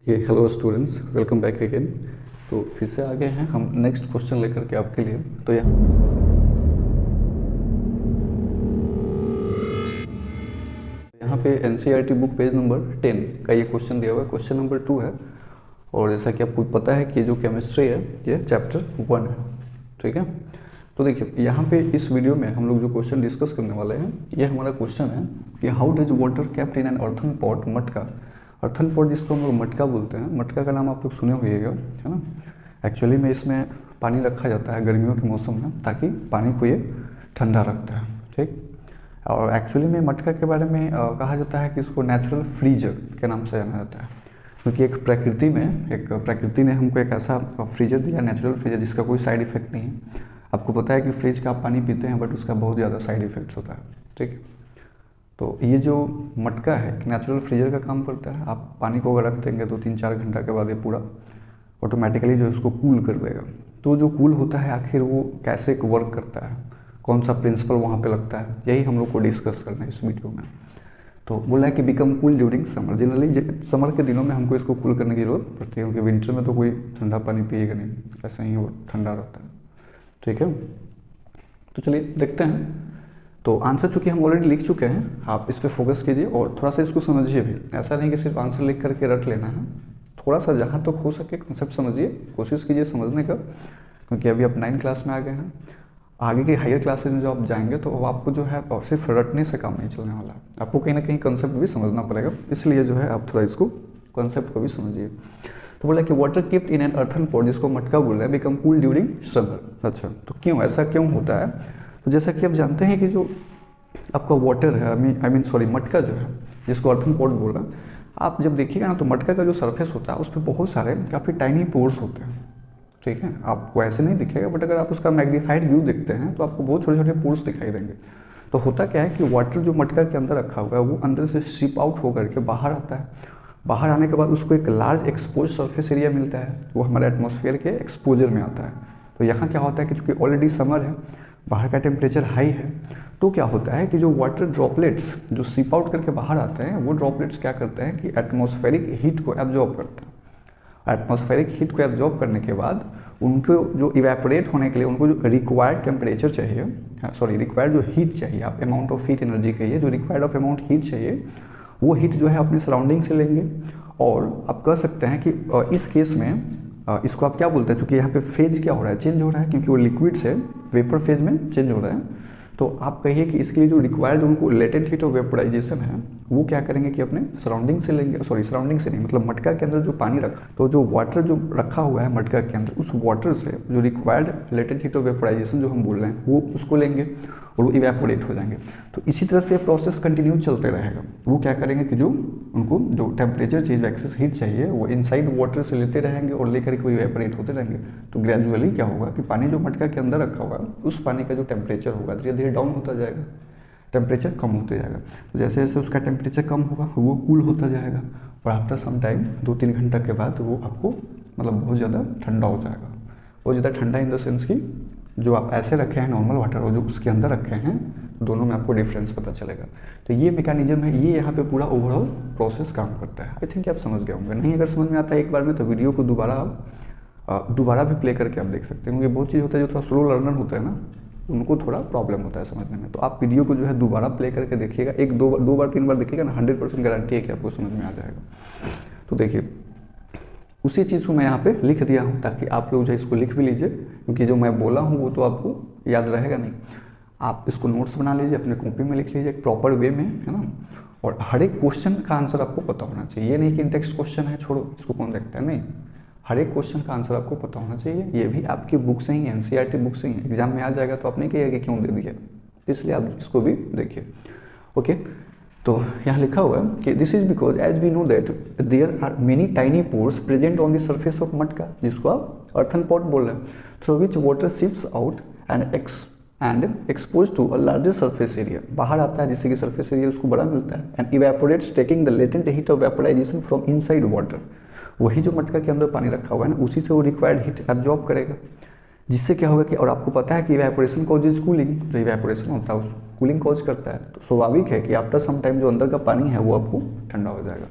Hello students, welcome back again. तो फिर से आगे हैं हम नेक्स्ट क्वेश्चन लेकर के आपके लिए। तो यहाँ पे एनसीईआरटी बुक पेज नंबर 10 का ये क्वेश्चन दिया हुआ है, क्वेश्चन नंबर 2 है। और जैसा कि आपको पता है कि जो केमिस्ट्री है ये चैप्टर 1 है, ठीक है। तो देखिए यहाँ पे इस वीडियो में हम लोग जो क्वेश्चन डिस्कस करने वाले हैं ये हमारा क्वेश्चन है कि how does water kept in an earthen pot, मटका। अर्थन पॉट जिसको हम लोग मटका बोलते हैं, मटका का नाम आप लोग सुने होइएगा, है ना। एक्चुअली में इसमें पानी रखा जाता है गर्मियों के मौसम में, ताकि पानी को ये ठंडा रखता है, ठीक। और एक्चुअली में मटका के बारे में कहा जाता है कि इसको नेचुरल फ्रीजर के नाम से जाना जाता है, क्योंकि एक प्रकृति ने हमको एक ऐसा फ्रीजर दिया, नेचुरल फ्रीजर, जिसका कोई साइड इफेक्ट नहीं है। आपको पता है कि फ्रिज का आप पानी पीते हैं बट उसका बहुत ज़्यादा साइड इफेक्ट्स होता है, ठीक। तो ये जो मटका है नेचुरल फ्रीजर का काम करता है। आप पानी को अगर रख देंगे तो 3-4 घंटा के बाद ये पूरा ऑटोमेटिकली जो है उसको कूल कर देगा। तो जो कूल होता है आखिर वो कैसे वर्क करता है, कौन सा प्रिंसिपल वहाँ पे लगता है, यही हम लोग को डिस्कस करना है इस वीडियो में। तो बोला है कि become cool during summer. Generally summer के दिनों में हमको इसको कूल करने की जरूरत पड़ती है, क्योंकि विंटर में तो कोई ठंडा पानी पिएगा नहीं, ऐसा ही वो ठंडा रहता है, ठीक है। तो चलिए देखते हैं। तो आंसर चूंकि हम ऑलरेडी लिख चुके हैं, आप इस पर फोकस कीजिए और थोड़ा सा इसको समझिए भी। ऐसा नहीं कि सिर्फ आंसर लिख करके रट लेना है, थोड़ा सा जहाँ तक हो सके कॉन्सेप्ट समझिए, कोशिश कीजिए समझने का, क्योंकि अभी आप 9 क्लास में आ गए हैं। आगे के हायर क्लासेज में जो आप जाएंगे तो अब आपको जो है सिर्फ रटने से काम नहीं चलने वाला, आपको कहीं ना कहीं कंसेप्ट भी समझना पड़ेगा। इसलिए जो है आप थोड़ा इसको कंसेप्ट को भी समझिए। तो बोला कि water keeped in an earthen pot, जिसको मटका बोल रहे हैं, बिकम कूल ड्यूरिंग समर। अच्छा, तो क्यों ऐसा क्यों होता है? तो जैसा कि आप जानते हैं कि जो आपका वाटर है, मटका जो है जिसको अर्थन पॉट बोल रहे हैं, आप जब देखिएगा ना तो मटका का जो सरफेस होता है उस पर बहुत सारे काफ़ी टाइनी पोर्स होते हैं, ठीक है। आपको ऐसे नहीं दिखेगा, बट अगर आप उसका मैग्नीफाइड व्यू देखते हैं तो आपको बहुत छोटे छोटे पोर्स दिखाई देंगे। तो होता क्या है कि वाटर जो मटका के अंदर रखा हुआ है वो अंदर से शिप आउट होकर के बाहर आता है। बाहर आने के बाद उसको एक लार्ज एक्सपोज सरफेस एरिया मिलता है, वो हमारे एटमॉस्फेयर के एक्सपोजर में आता है। तो यहाँ क्या होता है कि चूँकि ऑलरेडी समर है, बाहर का टेम्परेचर हाई है, तो क्या होता है कि जो वाटर ड्रॉपलेट्स जो सिप आउट करके बाहर आते हैं, वो ड्रॉपलेट्स क्या करते हैं कि एटमॉस्फेरिक हीट को एब्जॉर्ब करते हैं। एटमॉस्फेरिक हीट को एब्जॉर्ब करने के बाद उनको जो इवेपोरेट होने के लिए उनको जो रिक्वायर्ड टेम्परेचर चाहिए, रिक्वायर्ड जो हीट चाहिए, आप अमाउंट ऑफ हीट एनर्जी कहिए, जो रिक्वायर्ड ऑफ अमाउंट हीट चाहिए, वो हीट जो है अपने सराउंडिंग से लेंगे। और आप कह सकते हैं कि इस केस में इसको आप क्या बोलते हैं, चूँकि यहाँ पे फेज क्या हो रहा है, चेंज हो रहा है, क्योंकि वो लिक्विड से वेपर फेज में चेंज हो रहा है। तो आप कहिए कि इसके लिए जो रिक्वायर्ड उनको लेटेंट हीट ऑफ वेपोराइजेशन है, वो क्या करेंगे कि अपने सराउंडिंग से लेंगे, सराउंडिंग से नहीं, मतलब मटका के अंदर जो पानी रखा, तो जो वाटर जो रखा हुआ है मटका के अंदर, उस वाटर से जो required latent heat of vaporisation जो हम बोल रहे हैं वो उसको लेंगे और वो इवेपोरेट हो जाएंगे। तो इसी तरह से प्रोसेस कंटिन्यू चलते रहेगा। वो क्या करेंगे कि जो उनको जो टेम्परेचर चाहिए, एक्सेस हीट चाहिए, वो इनसाइड वाटर से लेते रहेंगे और लेकर के वो इवेपोरेट होते रहेंगे। तो ग्रेजुअली क्या होगा कि पानी जो मटका के अंदर रखा हुआ है, उस पानी का जो टेम्परेचर होगा धीरे धीरे डाउन होता जाएगा, टेम्परेचर कम होते जाएगा। तो जैसे जैसे उसका टेम्परेचर कम होगा वो कूल होता जाएगा, और आफ्टर सम टाइम 2-3 घंटा के बाद वो आपको मतलब बहुत ज़्यादा ठंडा हो जाएगा। बहुत ज़्यादा ठंडा इन द सेंस कि जो आप ऐसे रखे हैं नॉर्मल वाटर और जो उसके अंदर रखे हैं, दोनों में आपको डिफरेंस पता चलेगा। तो ये मैकेनिज्म है, ये यहाँ पे पूरा ओवरऑल प्रोसेस काम करता है। आई थिंक आप समझ गए होंगे। नहीं अगर समझ में आता है एक बार में तो वीडियो को दोबारा भी प्ले करके आप देख सकते हैं, क्योंकि बहुत चीज़ होता है जो थोड़ा स्लो लर्नर होता है ना, उनको थोड़ा प्रॉब्लम होता है समझने में। तो आप वीडियो को जो है दोबारा प्ले करके देखिएगा, 1-2 बार 3 बार देखिएगा ना, 100% गारंटी है कि आपको समझ में आ जाएगा। तो देखिए उसी चीज़ को मैं यहाँ पे लिख दिया हूँ ताकि आप लोग जो इसको लिख भी लीजिए, क्योंकि जो मैं बोला हूँ वो तो आपको याद रहेगा नहीं। आप इसको नोट्स बना लीजिए, अपने कॉपी में लिख लीजिए एक प्रॉपर वे में, है ना। और हर एक क्वेश्चन का आंसर आपको पता होना चाहिए। ये नहीं कि टेक्स्ट क्वेश्चन है छोड़ो इसको कौन देखता है, नहीं, हर एक क्वेश्चन का आंसर आपको पता होना चाहिए। ये भी आपकी बुक से ही, एनसीईआरटी बुक से ही, एग्जाम में आ जाएगा तो आप नहीं कहिएगा कि क्यों दे दिया, इसलिए आप इसको भी देखिए, ओके। तो यहाँ लिखा हुआ है कि this is because as we know that there are many tiny pores present on the surface of matka, जिसको आप अर्थन पॉट बोल रहे हैं, through which water seeps out and expose to a larger surface area. बाहर आता है जिससे कि सरफेस एरिया उसको बड़ा मिलता है, and evaporates taking the latent heat of vaporisation from inside water. वही जो मटका के अंदर पानी रखा हुआ है ना, उसी से वो रिक्वायर्ड हीट एब्जॉर्ब करेगा, जिससे क्या होगा कि, और आपको पता है कि इवेपोरेशन कॉजेज कूलिंग, जो इवेपोरेशन होता है कूलिंग कॉज करता है। तो स्वाभाविक है कि आफ्टर सम टाइम जो अंदर का पानी है वो आपको ठंडा हो जाएगा।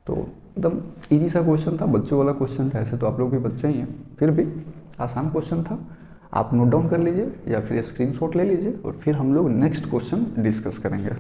तो एकदम इजी सा क्वेश्चन था, बच्चों वाला क्वेश्चन था, ऐसे तो आप लोग भी बच्चे ही हैं, फिर भी आसान क्वेश्चन था। आप नोट डाउन कर लीजिए या फिर स्क्रीनशॉट ले लीजिए और फिर हम लोग नेक्स्ट क्वेश्चन डिस्कस करेंगे।